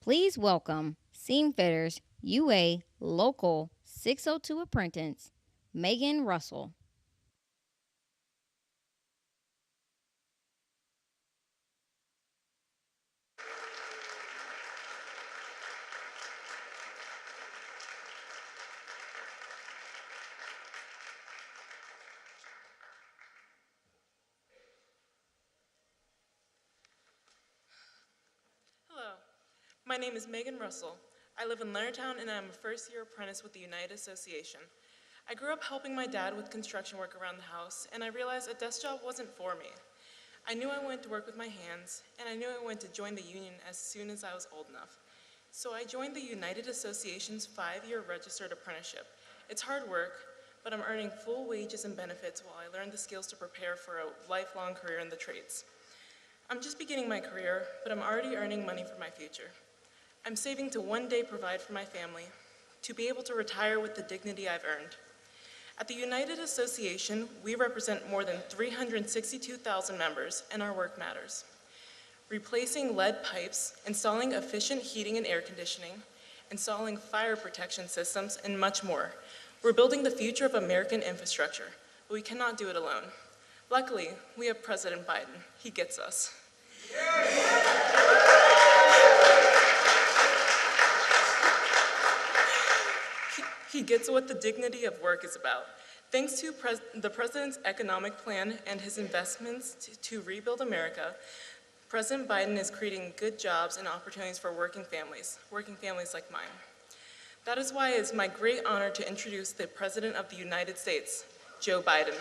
Please welcome Seam Fitters UA Local 602 Apprentice, Megan Russell. Hello, my name is Megan Russell. I live in Leonardtown and I'm a first-year apprentice with the United Association. I grew up helping my dad with construction work around the house, and I realized a desk job wasn't for me. I knew I wanted to work with my hands, and I knew I wanted to join the union as soon as I was old enough. So I joined the United Association's 5-year registered apprenticeship. It's hard work, but I'm earning full wages and benefits while I learn the skills to prepare for a lifelong career in the trades. I'm just beginning my career, but I'm already earning money for my future. I'm saving to one day provide for my family, to be able to retire with the dignity I've earned. At the United Association, we represent more than 362,000 members, and our work matters. Replacing lead pipes, installing efficient heating and air conditioning, installing fire protection systems, and much more. We're building the future of American infrastructure, but we cannot do it alone. Luckily, we have President Biden. He gets us. He gets what the dignity of work is about. Thanks to the President's economic plan and his investments to rebuild America, President Biden is creating good jobs and opportunities for working families like mine. That is why it is my great honor to introduce the President of the United States, Joe Biden.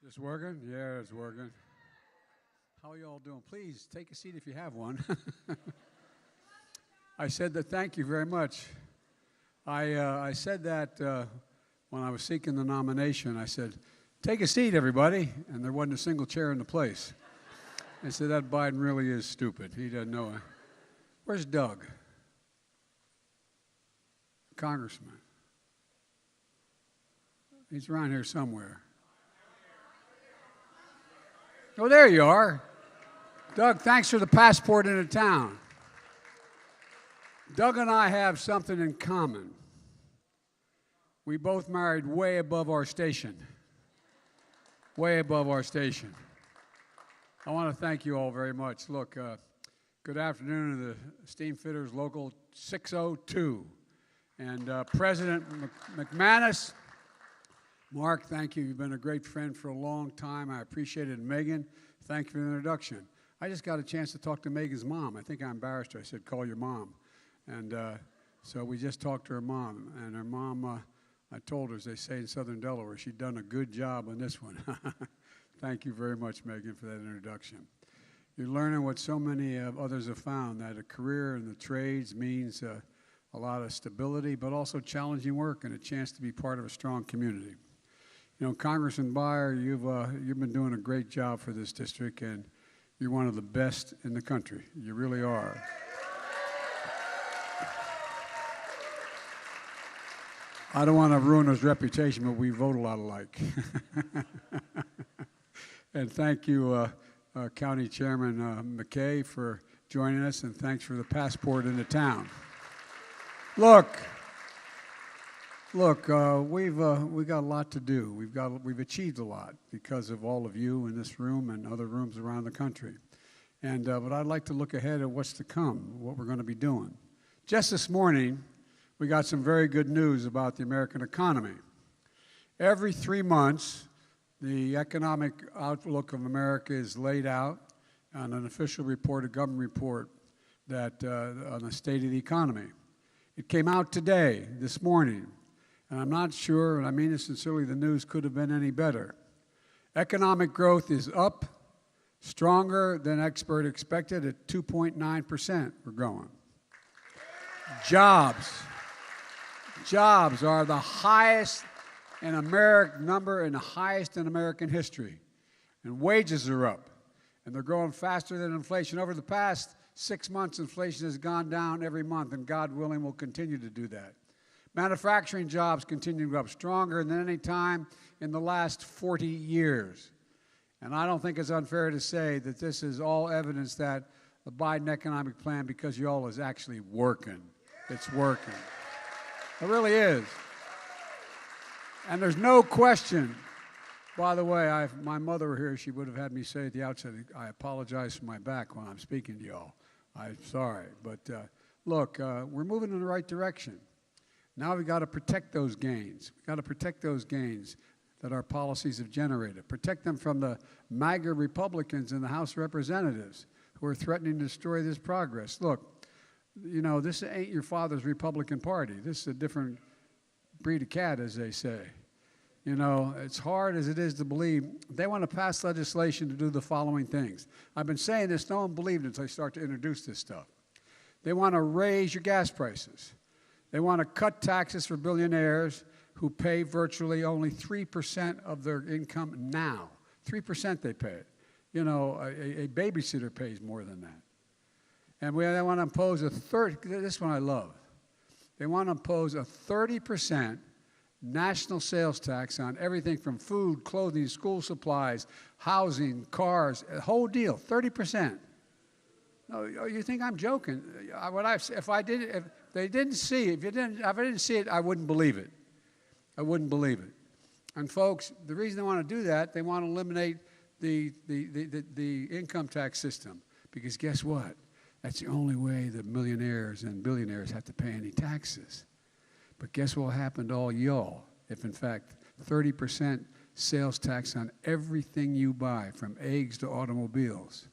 It's working? Yeah, it's working. How are you all doing? Please take a seat if you have one. I said that, thank you very much. I said that when I was seeking the nomination. I said, take a seat, everybody. And there wasn't a single chair in the place. I said, that Biden really is stupid. He doesn't know it. Where's Doug? Congressman. He's around here somewhere. Oh, there you are. Doug, thanks for the passport into town. Doug and I have something in common. We both married way above our station. Way above our station. I want to thank you all very much. Look, good afternoon to the Steam Fitters Local 602. And President McManus, Mark, thank you. You've been a great friend for a long time. I appreciate it. And Megan, thank you for the introduction. I just got a chance to talk to Megan's mom. I think I embarrassed her. I said, call your mom. And so we just talked to her mom. And her mom, I told her, as they say in Southern Delaware, she'd done a good job on this one. Thank you very much, Megan, for that introduction. You're learning what so many others have found, that a career in the trades means a lot of stability, but also challenging work and a chance to be part of a strong community. You know, Congressman Beyer, you've been doing a great job for this district, and you're one of the best in the country. You really are. I don't want to ruin his reputation, but we vote a lot alike. And thank you, County Chairman McKay, for joining us, and thanks for the passport into town. Look, we've got a lot to do. We've achieved a lot because of all of you in this room and other rooms around the country. And but I'd like to look ahead at what's to come, what we're going to be doing. Just this morning, we got some very good news about the American economy. Every 3 months, the economic outlook of America is laid out on an official report, a government report, that on the state of the economy. It came out today, this morning, And I'm not sure, and I mean this sincerely, the news could have been any better. Economic growth is up, stronger than experts expected at 2.9%. We're growing. Jobs are the highest in American number and the highest in American history. And wages are up, and they're growing faster than inflation. Over the past 6 months, inflation has gone down every month, and God willing will continue to do that. Manufacturing jobs continue to go up stronger than any time in the last 40 years. And I don't think it's unfair to say that this is all evidence that the Biden economic plan, because y'all, is actually working. It's working. It really is. And there's no question. By the way, if my mother were here, she would have had me say at the outset, I apologize for my back when I'm speaking to y'all. I'm sorry. But look, we're moving in the right direction. Now we've got to protect those gains. We've got to protect those gains that our policies have generated. Protect them from the MAGA Republicans in the House of Representatives who are threatening to destroy this progress. Look, you know, this ain't your father's Republican Party. This is a different breed of cat, as they say. You know, it's hard as it is to believe. They want to pass legislation to do the following things. I've been saying this, no one believed it until I start to introduce this stuff. They want to raise your gas prices. They want to cut taxes for billionaires who pay virtually only 3% of their income now. 3% they pay. You know, a babysitter pays more than that. And they want to impose this one I love. They want to impose a 30% national sales tax on everything from food, clothing, school supplies, housing, cars, a whole deal, 30%. No, you think I'm joking? If I didn't see it, I wouldn't believe it. I wouldn't believe it. And folks, the reason they want to do that, they want to eliminate the income tax system, because guess what? That's the only way the millionaires and billionaires have to pay any taxes. But guess what will happen to all y'all if, in fact, 30% sales tax on everything you buy, from eggs to automobiles?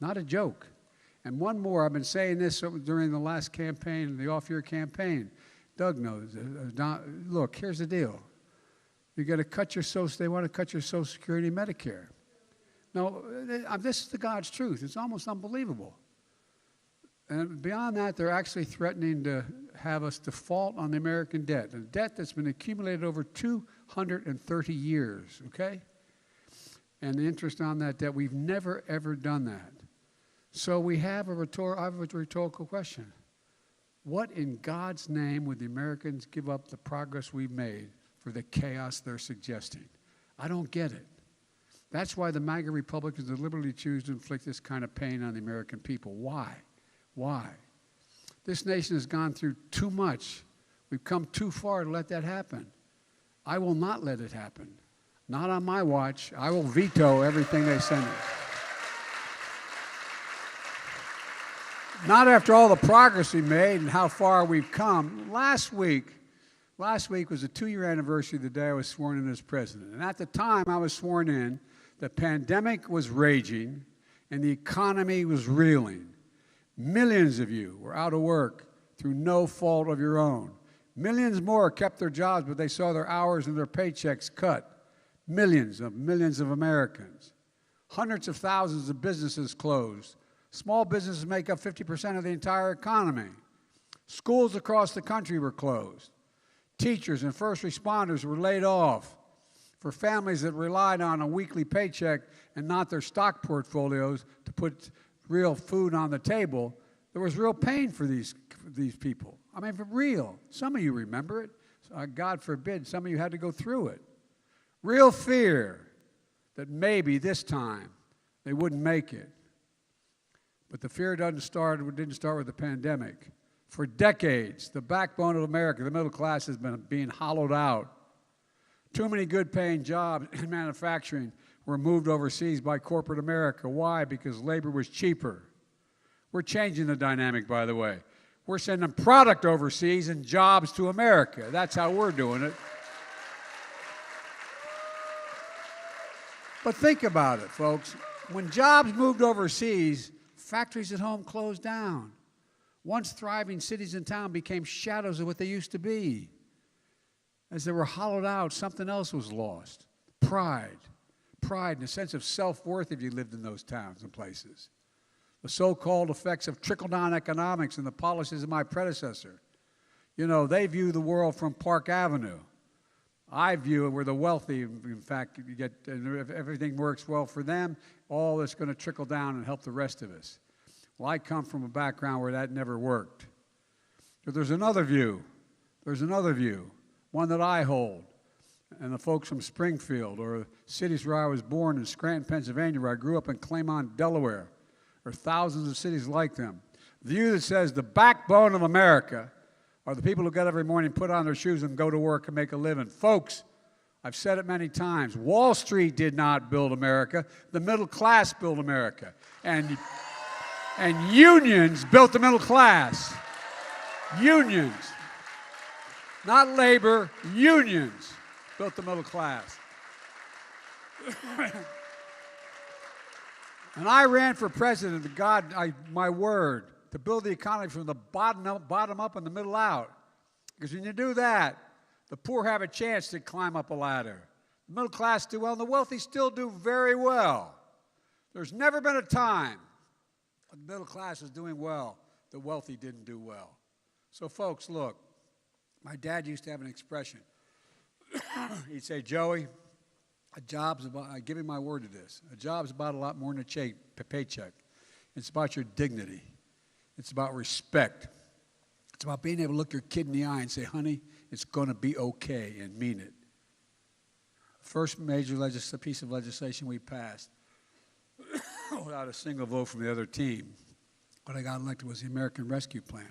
Not a joke. And one more, I've been saying this during the last campaign, the off-year campaign. Doug knows. Look, here's the deal. You got to cut your they want to cut your Social Security and Medicare. No, this is the God's truth. It's almost unbelievable. And beyond that, they're actually threatening to have us default on the American debt, a debt that's been accumulated over 230 years, okay? And the interest on that debt, we've never, ever done that. So I have a rhetorical question. What in God's name would the Americans give up the progress we've made for the chaos they're suggesting? I don't get it. That's why the MAGA Republicans deliberately choose to inflict this kind of pain on the American people. Why? Why? This nation has gone through too much. We've come too far to let that happen. I will not let it happen. Not on my watch. I will veto everything they send us. Not after all the progress we made and how far we've come. Last week was the 2-year anniversary of the day I was sworn in as president. And at the time I was sworn in, the pandemic was raging and the economy was reeling. Millions of you were out of work through no fault of your own. Millions more kept their jobs, but they saw their hours and their paychecks cut. Millions of Americans. Hundreds of thousands of businesses closed. Small businesses make up 50% of the entire economy. Schools across the country were closed. Teachers and first responders were laid off. For families that relied on a weekly paycheck and not their stock portfolios to put real food on the table, there was real pain for these people. I mean, for real. Some of you remember it. God forbid, some of you had to go through it. Real fear that maybe this time they wouldn't make it. But the fear didn't start with the pandemic. For decades, the backbone of America, the middle class, has been being hollowed out. Too many good-paying jobs in manufacturing were moved overseas by corporate America. Why? Because labor was cheaper. We're changing the dynamic, by the way. We're sending product overseas and jobs to America. That's how we're doing it. But think about it, folks. When jobs moved overseas, factories at home closed down. Once thriving cities and towns became shadows of what they used to be. As they were hollowed out, something else was lost. Pride. Pride and a sense of self-worth if you lived in those towns and places. The so-called effects of trickle-down economics and the policies of my predecessor. You know, they view the world from Park Avenue. I view it where the wealthy, in fact, you get, and if everything works well for them, all that's going to trickle down and help the rest of us. Well, I come from a background where that never worked. But there's another view. There's another view, one that I hold, and the folks from Springfield or cities where I was born in Scranton, Pennsylvania, where I grew up in Claymont, Delaware, or thousands of cities like them. The view that says the backbone of America are the people who get up every morning, put on their shoes, and go to work and make a living. Folks, I've said it many times, Wall Street did not build America. The middle class built America. And unions built the middle class. Unions. Not labor, unions built the middle class. And I ran for president, my word, to build the economy from the bottom up and the middle out. Because when you do that, the poor have a chance to climb up a ladder. The middle class do well, and the wealthy still do very well. There's never been a time when the middle class is doing well, the wealthy didn't do well. So folks, look, my dad used to have an expression. He'd say, Joey, a job's about, I give him my word to this, a job's about a lot more than a paycheck. It's about your dignity. It's about respect. It's about being able to look your kid in the eye and say, honey, it's going to be okay, and mean it. First major piece of legislation we passed without a single vote from the other team when I got elected was the American Rescue Plan.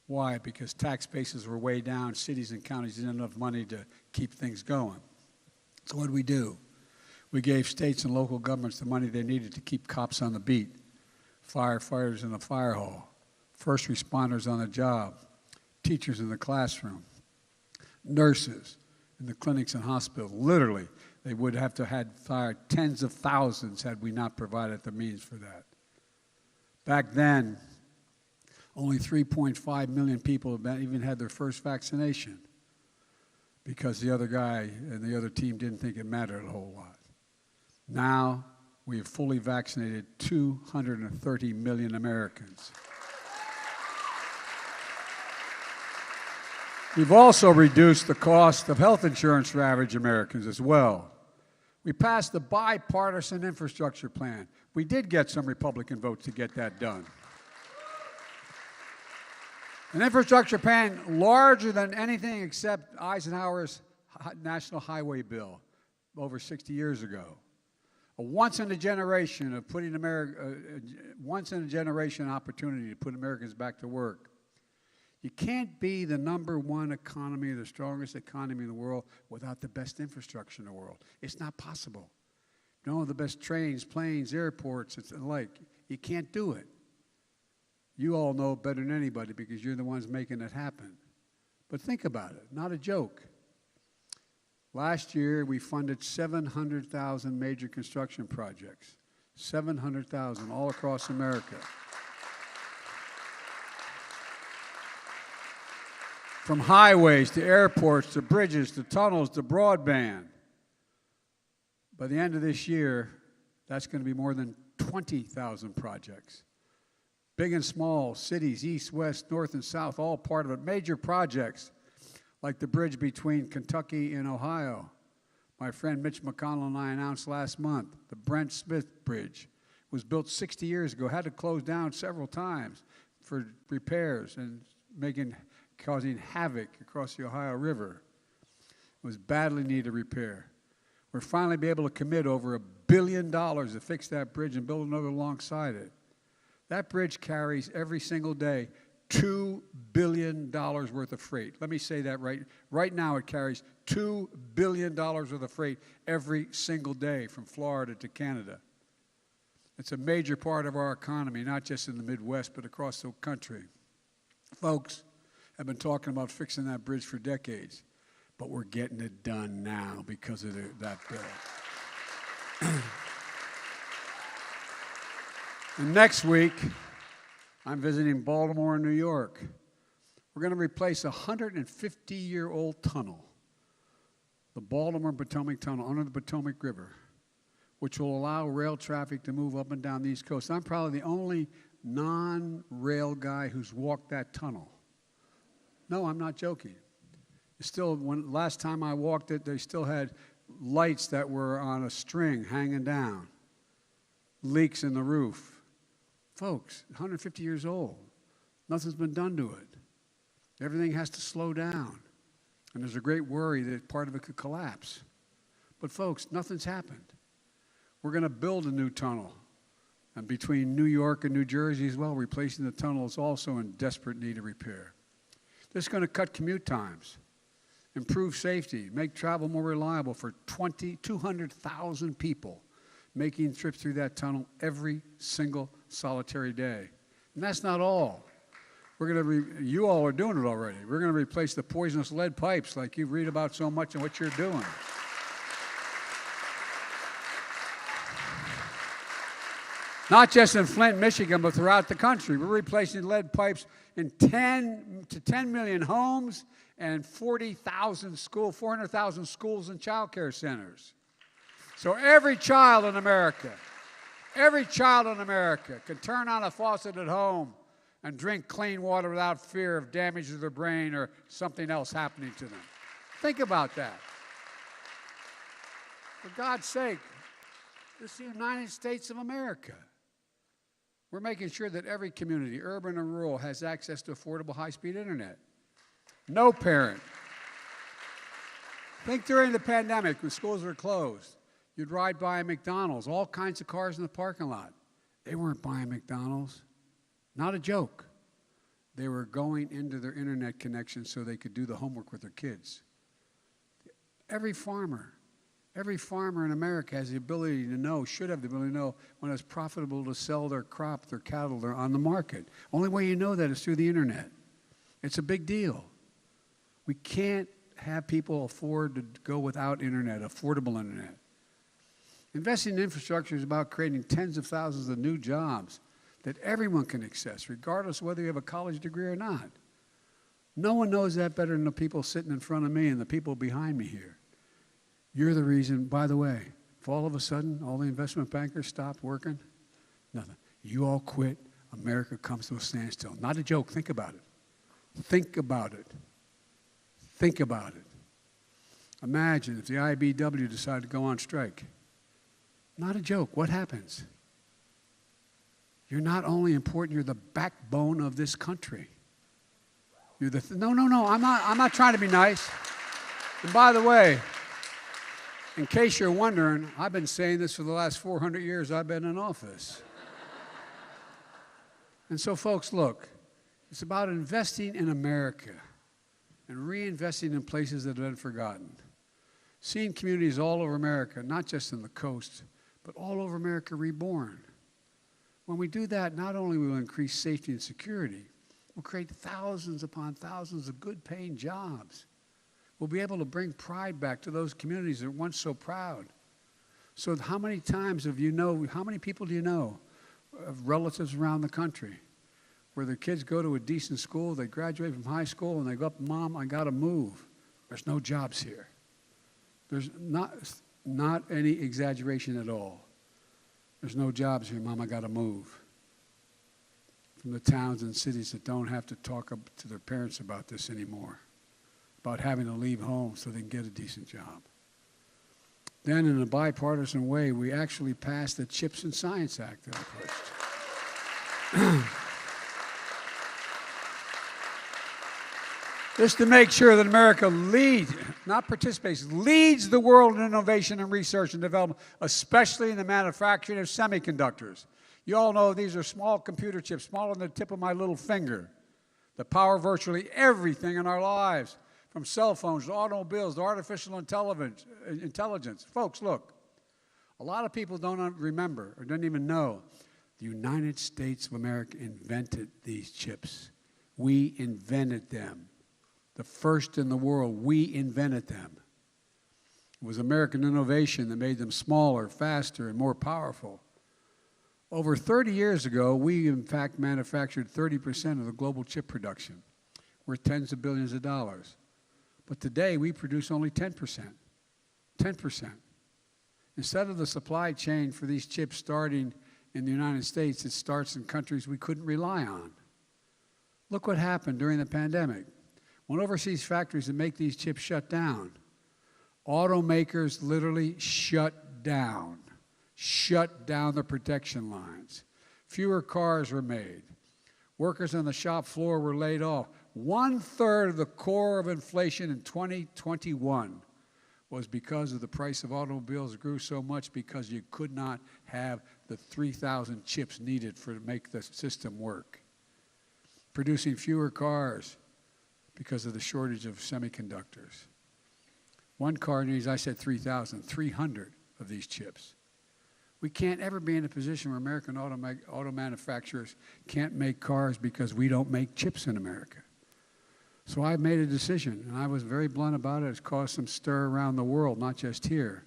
Why? Because tax bases were way down. Cities and counties didn't have enough money to keep things going. So what did we do? We gave states and local governments the money they needed to keep cops on the beat, firefighters in the fire hall, first responders on the job, teachers in the classroom, nurses in the clinics and hospitals. Literally, they would have to have fired tens of thousands had we not provided the means for that. Back then, only 3.5 million people even had their first vaccination because the other guy and the other team didn't think it mattered a whole lot. Now, we have fully vaccinated 230 million Americans. We've also reduced the cost of health insurance for average Americans as well. We passed the bipartisan infrastructure plan. We did get some Republican votes to get that done. An infrastructure plan larger than anything except Eisenhower's National Highway Bill over 60 years ago. A once-in-a-generation of putting once-in-a-generation opportunity to put Americans back to work. You can't be the #1 economy, the strongest economy in the world, without the best infrastructure in the world. It's not possible. You don't have the best trains, planes, airports, and the like. You can't do it. You all know better than anybody because you're the ones making it happen. But think about it, not a joke. Last year, we funded 700,000 major construction projects. 700,000 all across America. From highways to airports to bridges to tunnels to broadband. By the end of this year, that's going to be more than 20,000 projects. Big and small, cities, east, west, north, and south, all part of it. Major projects like the bridge between Kentucky and Ohio. My friend Mitch McConnell and I announced last month, the Brent Smith Bridge was built 60 years ago, had to close down several times for repairs and causing havoc across the Ohio River. It was badly needed repair. We're finally be able to commit over $1 billion to fix that bridge and build another alongside it. That bridge carries every single day $2 billion worth of freight. Let me say that right. Right now it carries $2 billion worth of freight every single day from Florida to Canada. It's a major part of our economy, not just in the Midwest, but across the country. Folks have been talking about fixing that bridge for decades, but we're getting it done now because of that bill. And next week, I'm visiting Baltimore and New York. We're going to replace a 150-year-old tunnel the Baltimore-Potomac Tunnel under the Potomac River, which will allow rail traffic to move up and down the East Coast. I'm probably the only non-rail guy who's walked that tunnel. No, I'm not joking. Still, last time I walked it, they still had lights that were on a string hanging down, leaks in the roof. Folks, 150 years old. Nothing's been done to it. Everything has to slow down. And there's a great worry that part of it could collapse. But folks, nothing's happened. We're going to build a new tunnel. And between New York and New Jersey as well, replacing the tunnel is also in desperate need of repair. This is going to cut commute times, improve safety, make travel more reliable for 200,000 people making trips through that tunnel every single solitary day. And that's not all. You all are doing it already. We're going to replace the poisonous lead pipes like you read about so much and what you're doing. Not just in Flint, Michigan, but throughout the country. We're replacing lead pipes in 10 million homes and 400,000 schools and child care centers. So every child in America can turn on a faucet at home and drink clean water without fear of damage to their brain or something else happening to them. Think about that. For God's sake, this is the United States of America. We're making sure that every community, urban and rural, has access to affordable high-speed internet. No parent. Think during the pandemic when schools were closed. You'd ride by a McDonald's, all kinds of cars in the parking lot. They weren't buying McDonald's. Not a joke. They were going into their internet connection so they could do the homework with their kids. Every farmer in America has the ability to know, should have the ability to know when it's profitable to sell their crop, their cattle, they're on the market. Only way you know that is through the internet. It's a big deal. We can't have people afford to go without internet, affordable internet. Investing in infrastructure is about creating tens of thousands of new jobs that everyone can access, regardless of whether you have a college degree or not. No one knows that better than the people sitting in front of me and the people behind me here. You're the reason, by the way, if all of a sudden all the investment bankers stopped working, nothing. You all quit, America comes to a standstill. Not a joke, think about it. Think about it. Think about it. Imagine if the IBW decided to go on strike. Not a joke, what happens? You're not only important, you're the backbone of this country. You're the no, I'm not trying to be nice. And by the way, in case you're wondering, I've been saying this for the last 400 years I've been in office. And so, folks, look, it's about investing in America and reinvesting in places that have been forgotten. Seeing communities all over America, not just in the coast, but all over America reborn. When we do that, not only will we increase safety and security, we'll create thousands upon thousands of good-paying jobs. We'll be able to bring pride back to those communities that were once so proud. So how many times how many people do you know of relatives around the country where their kids go to a decent school, they graduate from high school, and they go up, Mom, I got to move. There's no jobs here. There's not any exaggeration at all. There's no jobs here, Mom, I got to move. From the towns and cities that don't have to talk to their parents about this anymore, about having to leave home so they can get a decent job. Then in a bipartisan way, we actually passed the CHIPS and Science Act that I pushed. Just to make sure that America leads, not participates, leads the world in innovation and research and development, especially in the manufacturing of semiconductors. You all know these are small computer chips, smaller than the tip of my little finger, that power virtually everything in our lives, from cell phones to automobiles to artificial intelligence. Folks, look, a lot of people don't remember or don't even know the United States of America invented these chips. We invented them. The first in the world, we invented them. It was American innovation that made them smaller, faster, and more powerful. Over 30 years ago, we in fact manufactured 30% of the global chip production, worth tens of billions of dollars. But today, we produce only 10%. 10%. Instead of the supply chain for these chips starting in the United States, it starts in countries we couldn't rely on. Look what happened during the pandemic. When overseas factories that make these chips shut down, automakers literally shut down the production lines. Fewer cars were made. Workers on the shop floor were laid off. 1/3 of the core of inflation in 2021 was because of the price of automobiles grew so much because you could not have the 3,000 chips needed to make the system work. Producing fewer cars because of the shortage of semiconductors. One car needs, I said 3,000, 300 of these chips. We can't ever be in a position where American auto manufacturers can't make cars because we don't make chips in America. So I made a decision, and I was very blunt about it. It's caused some stir around the world, not just here.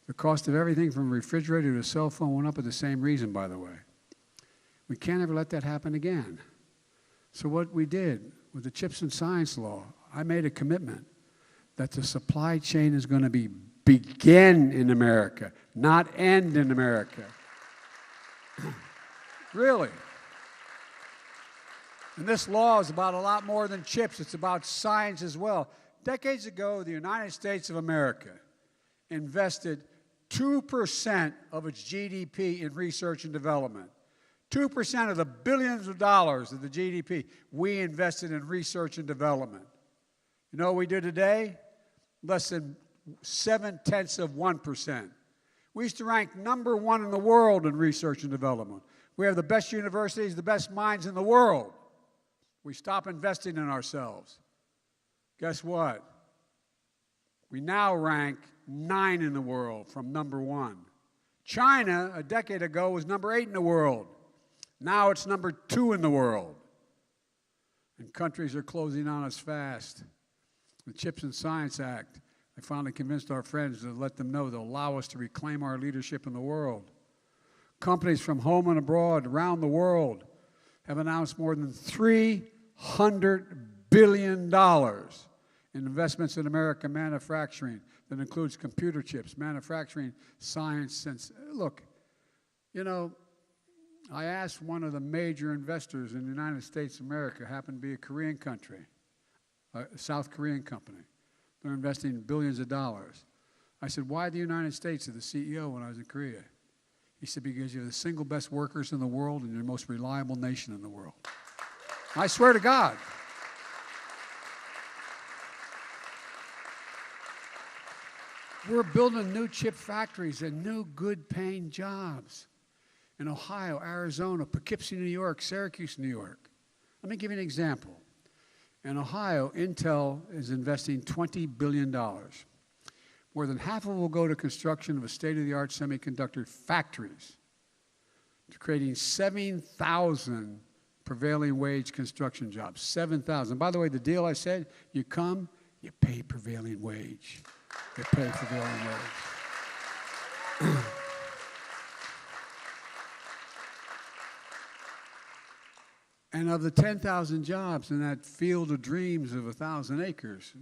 The cost of everything from a refrigerator to a cell phone went up for the same reason, by the way. We can't ever let that happen again. So what we did with the Chips and Science Law, I made a commitment that the supply chain is going to begin in America, not end in America. Really. And this law is about a lot more than chips. It's about science as well. Decades ago, the United States of America invested 2% of its GDP in research and development. 2% of the billions of dollars of the GDP we invested in research and development. You know what we do today? Less than 0.7%. We used to rank #1 in the world in research and development. We have the best universities, the best minds in the world. We stop investing in ourselves. Guess what? We now rank 9 in the world from #1. China, a decade ago, was #8 in the world. Now it's #2 in the world. And countries are closing on us fast. The Chips and Science Act, I finally convinced our friends to let them know they'll allow us to reclaim our leadership in the world. Companies from home and abroad around the world have announced more than $300 billion in investments in American manufacturing that includes computer chips, manufacturing, science. Look, you know, I asked one of the major investors in the United States of America, happened to be a Korean country, a South Korean company. They're investing billions of dollars. I said, why the United States? To the CEO when I was in Korea. He said, because you're the single best workers in the world and you're the most reliable nation in the world. I swear to God. We're building new chip factories and new good-paying jobs in Ohio, Arizona, Poughkeepsie, New York, Syracuse, New York. Let me give you an example. In Ohio, Intel is investing $20 billion. More than half of it will go to construction of a state-of-the-art semiconductor factories, to creating 7,000 prevailing wage construction jobs. 7,000. By the way, the deal I said, you come, you pay prevailing wage. You pay prevailing wage. And of the 10,000 jobs in that field of dreams of 1,000 acres,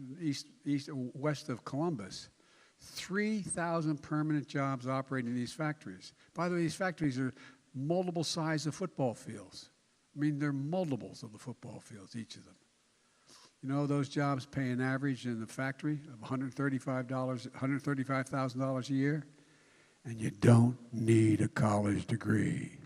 west of Columbus, 3,000 permanent jobs operating in these factories. By the way, these factories are multiple size of football fields. I mean, they're multiples of the football fields, each of them. You know, those jobs pay an average in the factory of $135,000 a year, and you don't need a college degree.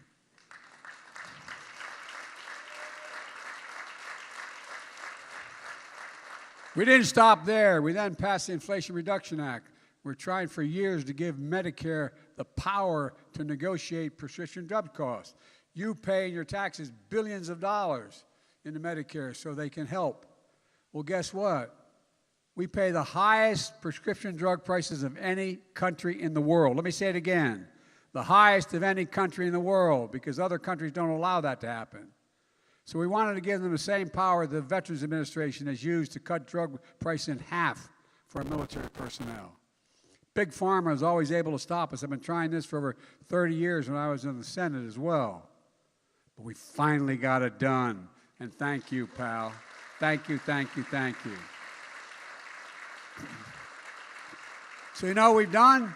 We didn't stop there. We then passed the Inflation Reduction Act. We're trying for years to give Medicare the power to negotiate prescription drug costs. You pay in your taxes billions of dollars into Medicare so they can help. Well, guess what? We pay the highest prescription drug prices of any country in the world. Let me say it again. The highest of any country in the world, because other countries don't allow that to happen. So we wanted to give them the same power the Veterans Administration has used to cut drug price in half for our military personnel. Big Pharma is always able to stop us. I've been trying this for over 30 years when I was in the Senate as well. But we finally got it done. And thank you, pal. Thank you, thank you, thank you. So you know what we've done?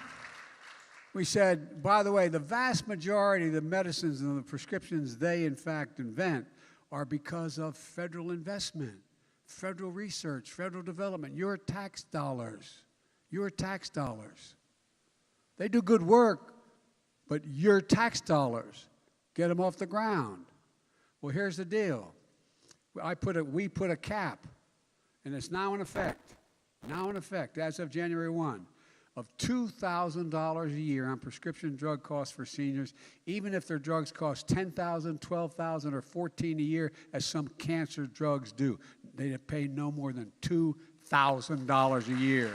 We said, by the way, the vast majority of the medicines and the prescriptions they, in fact, invent are because of federal investment, federal research, federal development, your tax dollars, your tax dollars. They do good work, but your tax dollars get them off the ground. Well, here's the deal. We put a cap, and it's now in effect, as of January 1, of $2,000 a year on prescription drug costs for seniors, even if their drugs cost $10,000, $12,000, or $14,000 a year, as some cancer drugs do. They pay no more than $2,000 a year.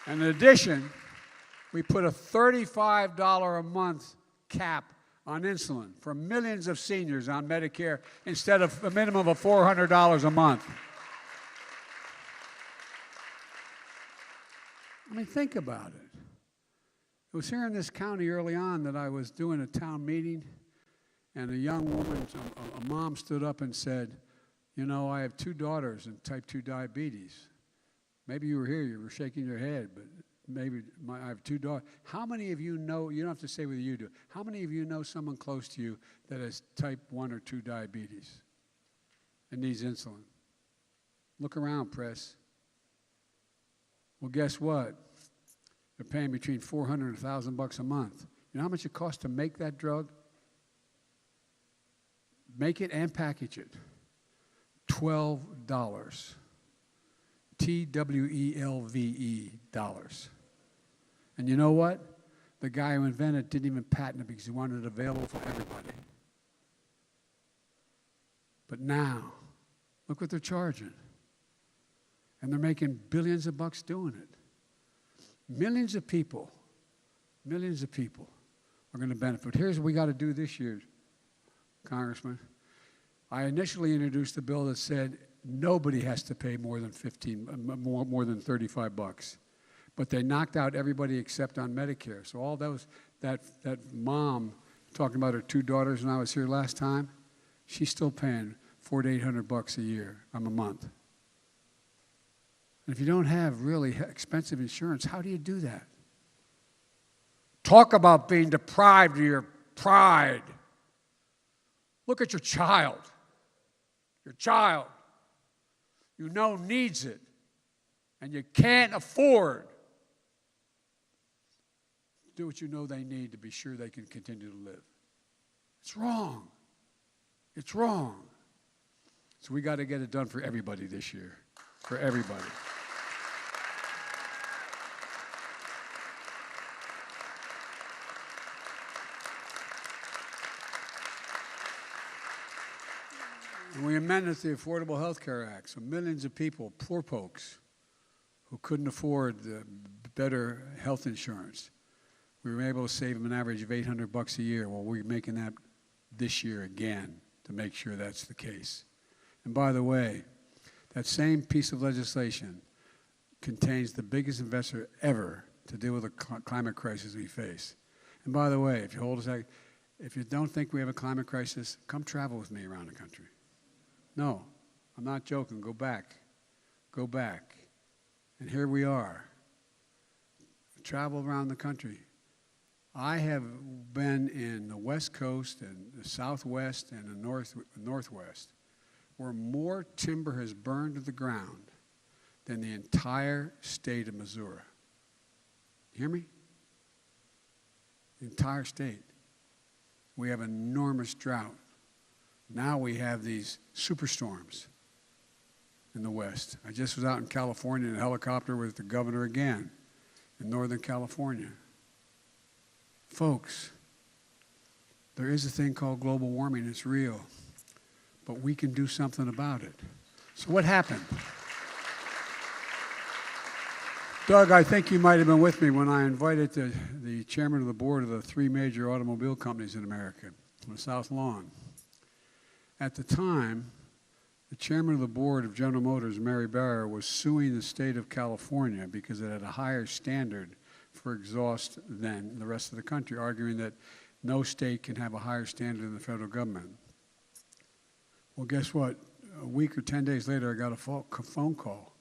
And in addition, we put a $35 a month cap on insulin for millions of seniors on Medicare instead of a minimum of $400 a month. I mean, think about it. It was here in this county early on that I was doing a town meeting, and a young woman, a mom, stood up and said, you know, I have 2 daughters and type 2 diabetes. Maybe you were here, you were shaking your head, but maybe I have 2 daughters. How many of you know, you don't have to say whether you do, how many of you know someone close to you that has type 1 or 2 diabetes and needs insulin? Look around, press. Well, guess what? They're paying between $400 and $1,000 a month. You know how much it costs to make that drug? Make it and package it. $12. TWELVE dollars. And you know what? The guy who invented it didn't even patent it because he wanted it available for everybody. But now, look what they're charging. And they're making billions of bucks doing it. Millions of people are going to benefit. Here's what we got to do this year, Congressman. I initially introduced a bill that said nobody has to pay more than $35. But they knocked out everybody except on Medicare. So all those, that mom talking about her 2 daughters when I was here last time, she's still paying $400 to $800 a year, a month. And if you don't have really expensive insurance, how do you do that? Talk about being deprived of your pride. Look at your child. Your child, you know, needs it, and you can't afford to do what you know they need to be sure they can continue to live. It's wrong. It's wrong. So we got to get it done for everybody this year, for everybody. And we amended the Affordable Health Care Act, so millions of people, poor folks, who couldn't afford the better health insurance, we were able to save them an average of $800 a year. Well, we're making that this year again to make sure that's the case. And by the way, that same piece of legislation contains the biggest investment ever to deal with the climate crisis we face. And by the way, if you don't think we have a climate crisis, come travel with me around the country. No, I'm not joking. Go back. Go back. And here we are. Travel around the country. I have been in the West Coast and the Southwest and the Northwest where more timber has burned to the ground than the entire state of Missouri. You hear me? The entire state. We have enormous drought. Now we have these superstorms in the West. I just was out in California in a helicopter with the governor again in Northern California. Folks, there is a thing called global warming. It's real. But we can do something about it. So what happened? Doug, I think you might have been with me when I invited the chairman of the board of the 3 major automobile companies in America on the South Lawn. At the time, the chairman of the board of General Motors, Mary Barra, was suing the state of California because it had a higher standard for exhaust than the rest of the country, arguing that no state can have a higher standard than the federal government. Well, guess what? a week or 10 days later, I got a phone call.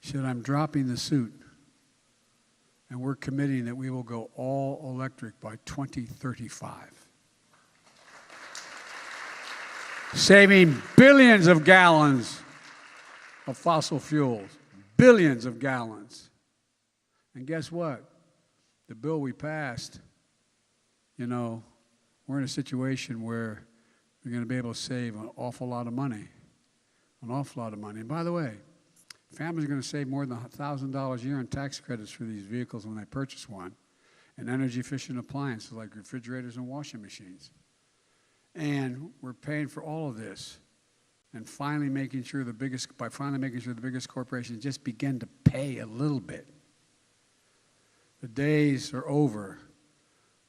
She said, I'm dropping the suit, and we're committing that we will go all electric by 2035. Saving billions of gallons of fossil fuels, billions of gallons. And guess what? The bill we passed, you know, we're in a situation where we're going to be able to save an awful lot of money, an awful lot of money. And by the way, families are going to save more than $1,000 a year in tax credits for these vehicles when they purchase one, and energy-efficient appliances like refrigerators and washing machines. And we're paying for all of this, and finally making sure the biggest corporations just begin to pay a little bit. The days are over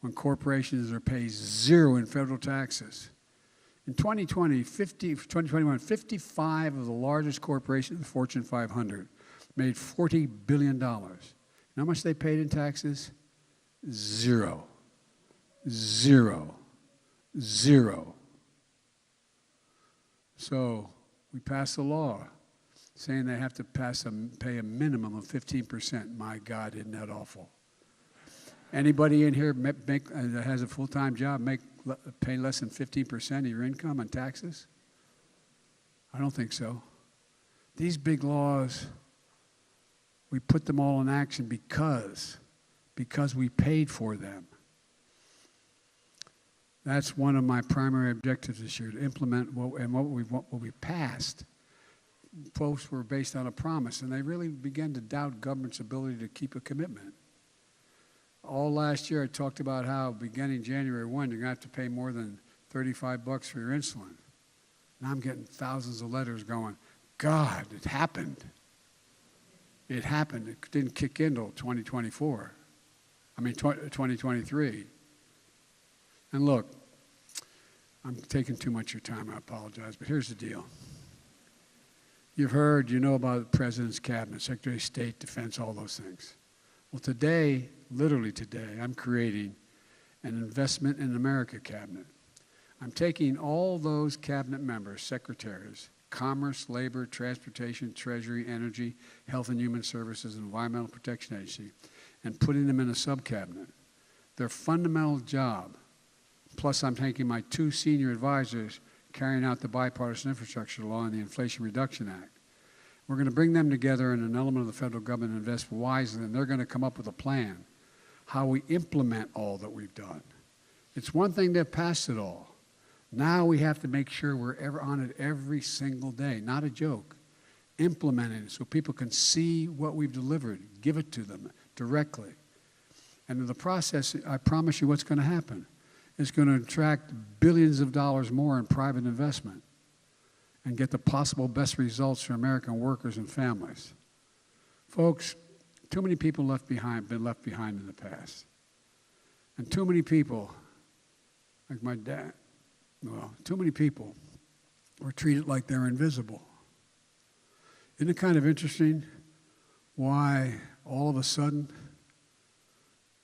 when corporations are paid zero in federal taxes. In 2021, 55 of the largest corporations in the Fortune 500 made $40 billion. You know how much they paid in taxes? Zero. Zero. Zero. So we passed a law saying they have to pay a minimum of 15%. My God, isn't that awful? Anybody in here that has a full-time job pay less than 15% of your income on taxes? I don't think so. These big laws, we put them all in action because we paid for them. That's one of my primary objectives this year, to implement what we passed. Folks were based on a promise, and they really began to doubt government's ability to keep a commitment. All last year, I talked about how beginning January 1, you're going to have to pay more than $35 for your insulin. Now I'm getting thousands of letters going, God, it happened. It happened. It didn't kick in until 2023. And look, I'm taking too much of your time. I apologize, but here's the deal. You've heard, you know about the President's Cabinet, Secretary of State, Defense, all those things. Well, today, literally today, I'm creating an Investment in America cabinet. I'm taking all those cabinet members, secretaries, Commerce, Labor, Transportation, Treasury, Energy, Health and Human Services, and Environmental Protection Agency, and putting them in a sub-cabinet. Their fundamental job, plus I'm taking my two senior advisors carrying out the bipartisan infrastructure law and the Inflation Reduction Act. We're going to bring them together in an element of the federal government and invest wisely, and they're going to come up with a plan how we implement all that we've done. It's one thing to pass it all. Now we have to make sure we're ever on it every single day, not a joke. Implementing it so people can see what we've delivered, give it to them directly. And in the process, I promise you what's going to happen. It's going to attract billions of dollars more in private investment and get the possible best results for American workers and families. Folks, too many people been left behind in the past. And too many people, like my dad, too many people were treated like they're invisible. Isn't it kind of interesting why all of a sudden,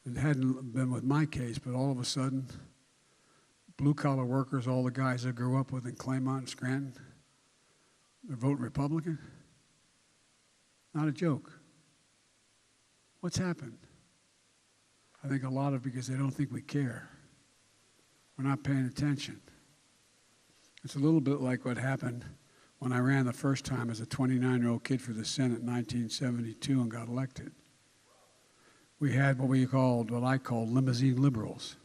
it hadn't been with my case, but all of a sudden, blue-collar workers, all the guys I grew up with in Claymont and Scranton, they're voting Republican? Not a joke. What's happened? I think a lot of because they don't think we care. We're not paying attention. It's a little bit like what happened when I ran the first time as a 29-year-old kid for the Senate in 1972 and got elected. We had what I call limousine liberals.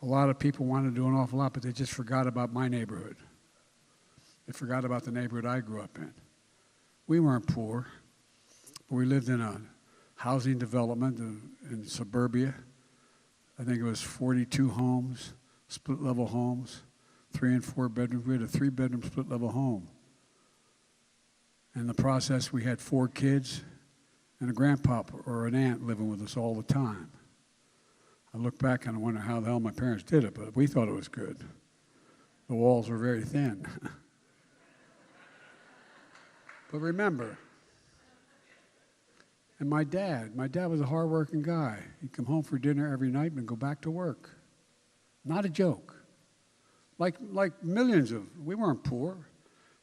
A lot of people wanted to do an awful lot, but they just forgot about my neighborhood. They forgot about the neighborhood I grew up in. We weren't poor, but we lived in a housing development in suburbia. I think it was 42 homes, split-level homes, 3 and 4 bedrooms. We had a 3-bedroom split-level home. In the process, we had 4 kids and a grandpapa or an aunt living with us all the time. I look back and I wonder how the hell my parents did it, but we thought it was good. The walls were very thin. But remember, and my dad was a hard-working guy. He'd come home for dinner every night and go back to work. Not a joke. Like millions we weren't poor,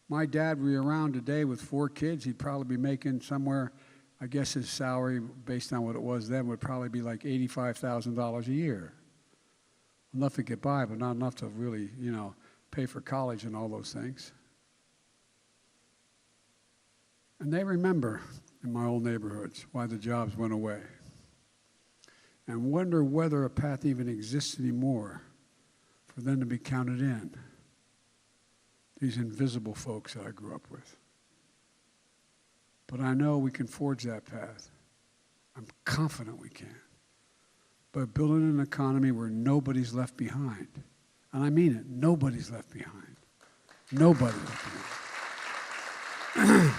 My dad were around today with 4 kids, he'd probably be making somewhere, I guess his salary, based on what it was then, would probably be like $85,000 a year. Enough to get by, but not enough to really, pay for college and all those things. And they remember in my old neighborhoods why the jobs went away, and wonder whether a path even exists anymore for them to be counted in. These invisible folks that I grew up with. But I know we can forge that path. I'm confident we can. But building an economy where nobody's left behind. And I mean it, nobody's left behind. Nobody left behind.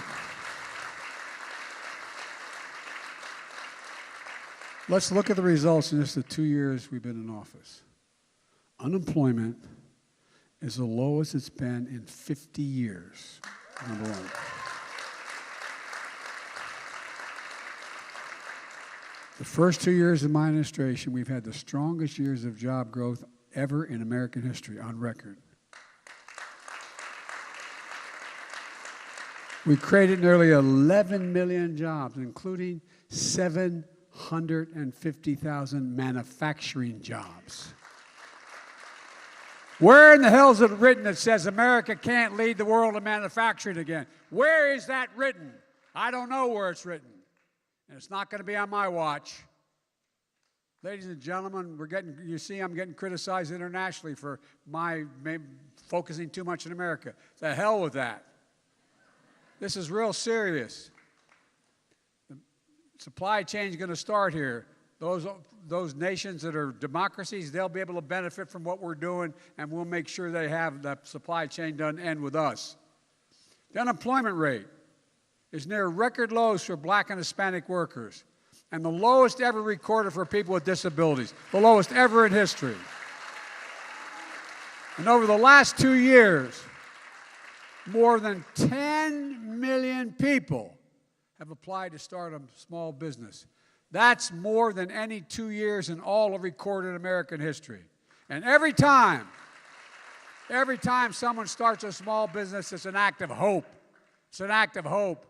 Let's look at the results in just the 2 years we've been in office. Unemployment is the lowest it's been in 50 years, number one. The first 2 years of my administration, we've had the strongest years of job growth ever in American history, on record. We created nearly 11 million jobs, including 750,000 manufacturing jobs. Where in the hell is it written that says America can't lead the world in manufacturing again? Where is that written? I don't know where it's written. And it's not going to be on my watch. Ladies and gentlemen, you see I'm getting criticized internationally for my focusing too much in America. The hell with that. This is real serious. The supply chain is going to start here. Those nations that are democracies, they'll be able to benefit from what we're doing, and we'll make sure they have that supply chain done end with us. The unemployment rate is near record lows for black and Hispanic workers, and the lowest ever recorded for people with disabilities, the lowest ever in history. And over the last 2 years, more than 10 million people have applied to start a small business. That's more than any 2 years in all of recorded American history. And every time someone starts a small business, it's an act of hope. It's an act of hope.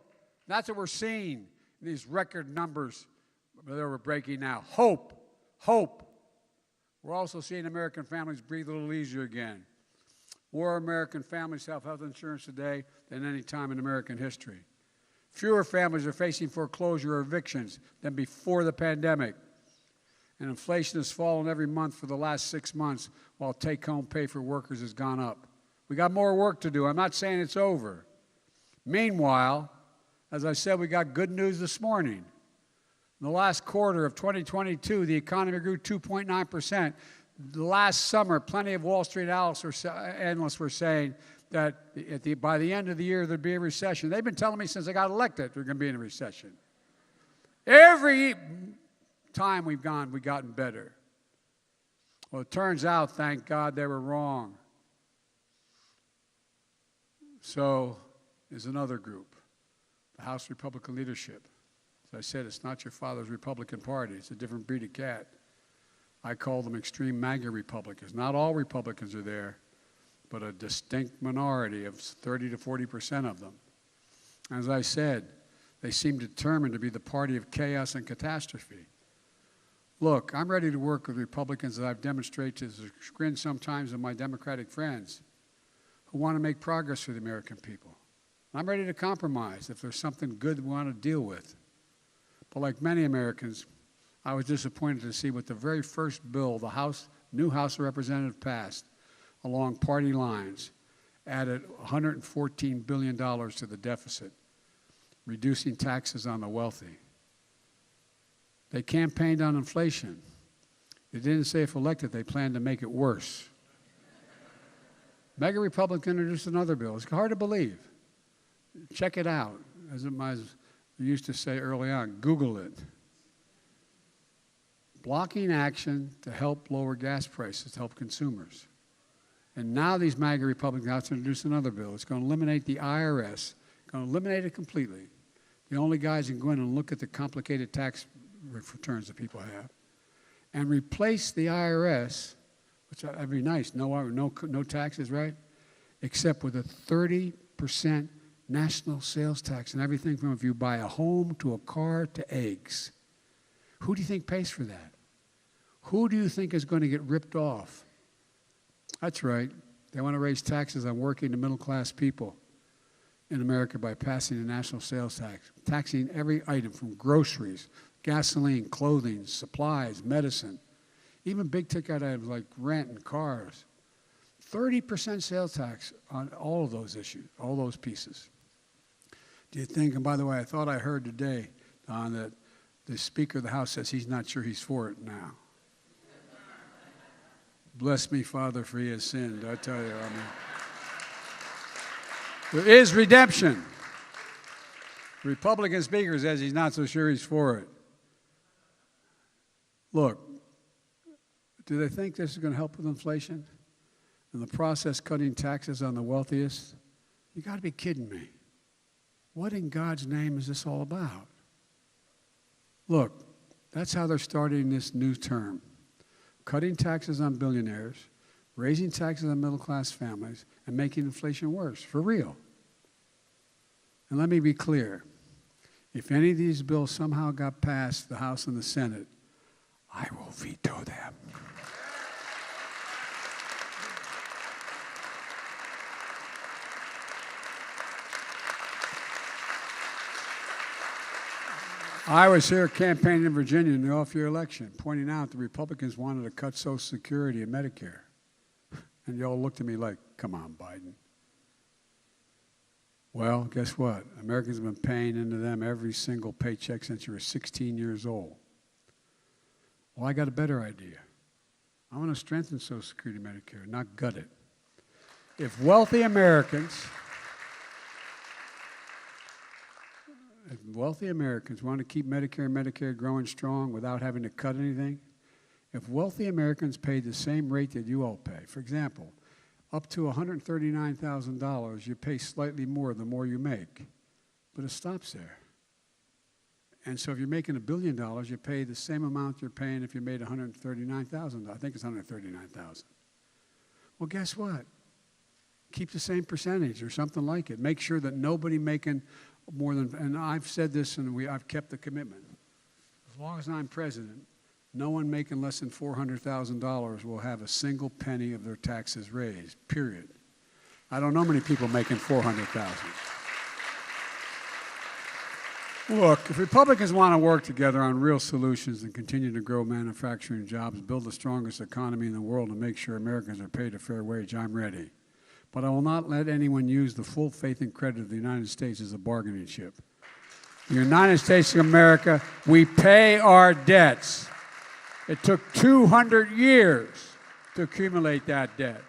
That's what we're seeing in these record numbers that we're breaking now. Hope. Hope. We're also seeing American families breathe a little easier again. More American families have health insurance today than any time in American history. Fewer families are facing foreclosure or evictions than before the pandemic. And inflation has fallen every month for the last 6 months, while take-home pay for workers has gone up. We got more work to do. I'm not saying it's over. Meanwhile, as I said, we got good news this morning. In the last quarter of 2022, the economy grew 2.9%. The last summer, plenty of Wall Street analysts were saying that by the end of the year, there'd be a recession. They've been telling me since I got elected we're going to be in a recession. Every time we've gotten better. Well, it turns out, thank God, they were wrong. So there's another group, the House Republican leadership. As I said, it's not your father's Republican Party. It's a different breed of cat. I call them extreme MAGA Republicans. Not all Republicans are there, but a distinct minority of 30 to 40% of them. As I said, they seem determined to be the party of chaos and catastrophe. Look, I'm ready to work with Republicans that I've demonstrated to the chagrin sometimes of my Democratic friends who want to make progress for the American people. I'm ready to compromise if there's something good we want to deal with. But like many Americans, I was disappointed to see what the very first bill the new House of Representatives passed along party lines added $114 billion to the deficit, reducing taxes on the wealthy. They campaigned on inflation. They didn't say if elected they planned to make it worse. MAGA Republican introduced another bill. It's hard to believe. Check it out. As we used to say early on, Google it. Blocking action to help lower gas prices, to help consumers. And now these MAGA Republicans have to introduce another bill. It's going to eliminate the IRS, going to eliminate it completely. The only guys who can go in and look at the complicated tax returns that people have, and replace the IRS, which would be nice, no taxes, right? Except with a $30 12% national sales tax on everything from if you buy a home to a car to eggs. Who do you think pays for that? Who do you think is going to get ripped off? That's right. They want to raise taxes on working and middle-class people in America by passing a national sales tax, taxing every item from groceries, gasoline, clothing, supplies, medicine, even big-ticket items like rent and cars. 30% sales tax on all of those issues, all those pieces. Do you think, and by the way, I thought I heard today, Don, that the Speaker of the House says he's not sure he's for it now. Bless me, Father, for he has sinned. I tell you, I mean, there is redemption. The Republican Speaker says he's not so sure he's for it. Look, do they think this is going to help with inflation? In the process, cutting taxes on the wealthiest? You got to be kidding me. What in God's name is this all about? Look, that's how they're starting this new term. Cutting taxes on billionaires, raising taxes on middle-class families, and making inflation worse, for real. And let me be clear. If any of these bills somehow got past the House and the Senate, I will veto them. I was here campaigning in Virginia in the off-year election, pointing out the Republicans wanted to cut Social Security and Medicare. And you all looked at me like, come on, Biden. Well, guess what? Americans have been paying into them every single paycheck since you were 16 years old. Well, I got a better idea. I want to strengthen Social Security and Medicare, not gut it. If wealthy Americans want to keep Medicare and Medicaid growing strong without having to cut anything, if wealthy Americans paid the same rate that you all pay, for example, up to $139,000, you pay slightly more the more you make, but it stops there. And so if you're making $1 billion, you pay the same amount you're paying if you made $139,000. I think it's $139,000. Well, guess what? Keep the same percentage or something like it. Make sure that nobody making more than, and I've said this and I've kept the commitment. As long as I'm president, no one making less than $400,000 will have a single penny of their taxes raised, period. I don't know many people making $400,000. Look, if Republicans want to work together on real solutions and continue to grow manufacturing jobs, build the strongest economy in the world, and make sure Americans are paid a fair wage, I'm ready. But I will not let anyone use the full faith and credit of the United States as a bargaining chip. The United States of America, we pay our debts. It took 200 years to accumulate that debt.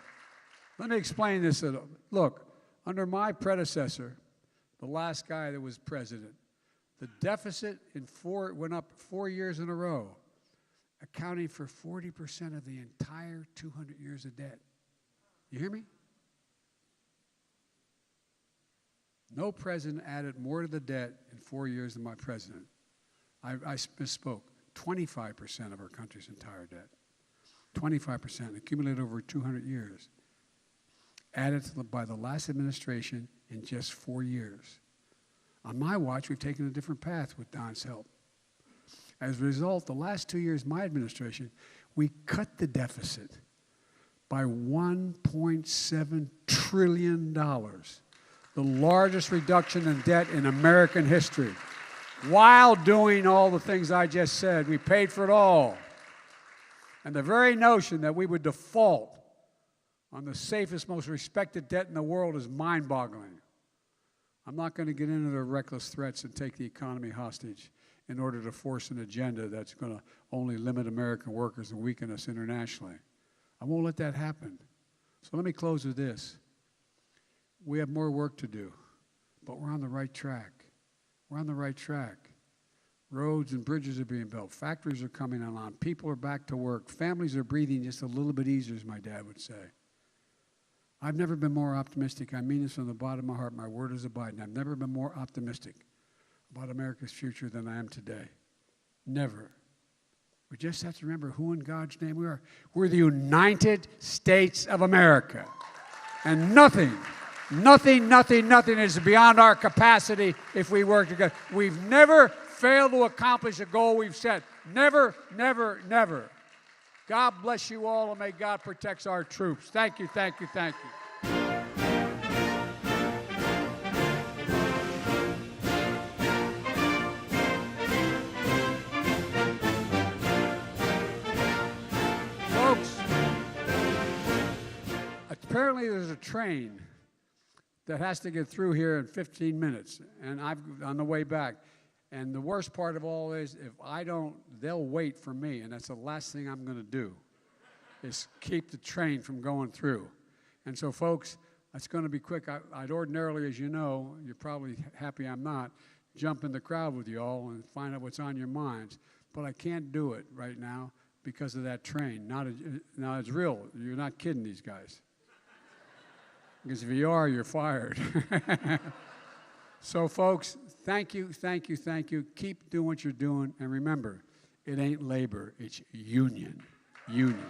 Let me explain this. Look, under my predecessor, the last guy that was president, the deficit went up 4 years in a row, accounting for 40% of the entire 200 years of debt. You hear me? No president added more to the debt in 4 years than my president. I misspoke. 25% of our country's entire debt. 25% accumulated over 200 years. Added by the last administration in just 4 years. On my watch, we've taken a different path with Don's help. As a result, the last 2 years of my administration, we cut the deficit by $1.7 trillion. The largest reduction in debt in American history. While doing all the things I just said, we paid for it all. And the very notion that we would default on the safest, most respected debt in the world is mind-boggling. I'm not going to get into the reckless threats and take the economy hostage in order to force an agenda that's going to only limit American workers and weaken us internationally. I won't let that happen. So let me close with this. We have more work to do, but we're on the right track. We're on the right track. Roads and bridges are being built. Factories are coming online. People are back to work. Families are breathing just a little bit easier, as my dad would say. I've never been more optimistic. I mean this from the bottom of my heart. My word is abiding. I've never been more optimistic about America's future than I am today. Never. We just have to remember who in God's name we are. We're the United States of America. And nothing Nothing is beyond our capacity if we work together. We've never failed to accomplish a goal we've set. Never, never, never. God bless you all, and may God protect our troops. Thank you, thank you, thank you. Folks, apparently there's a train that has to get through here in 15 minutes, and on the way back. And the worst part of all is, if I don't, they'll wait for me, and that's the last thing I'm going to do, is keep the train from going through. And so, folks, it's going to be quick. I'd ordinarily, as you know, you're probably happy I'm not, jump in the crowd with you all and find out what's on your minds. But I can't do it right now because of that train. Now, it's real. You're not kidding these guys. Because if you are, you're fired. So, folks, thank you, thank you, thank you. Keep doing what you're doing. And remember, it ain't labor, it's union. Union.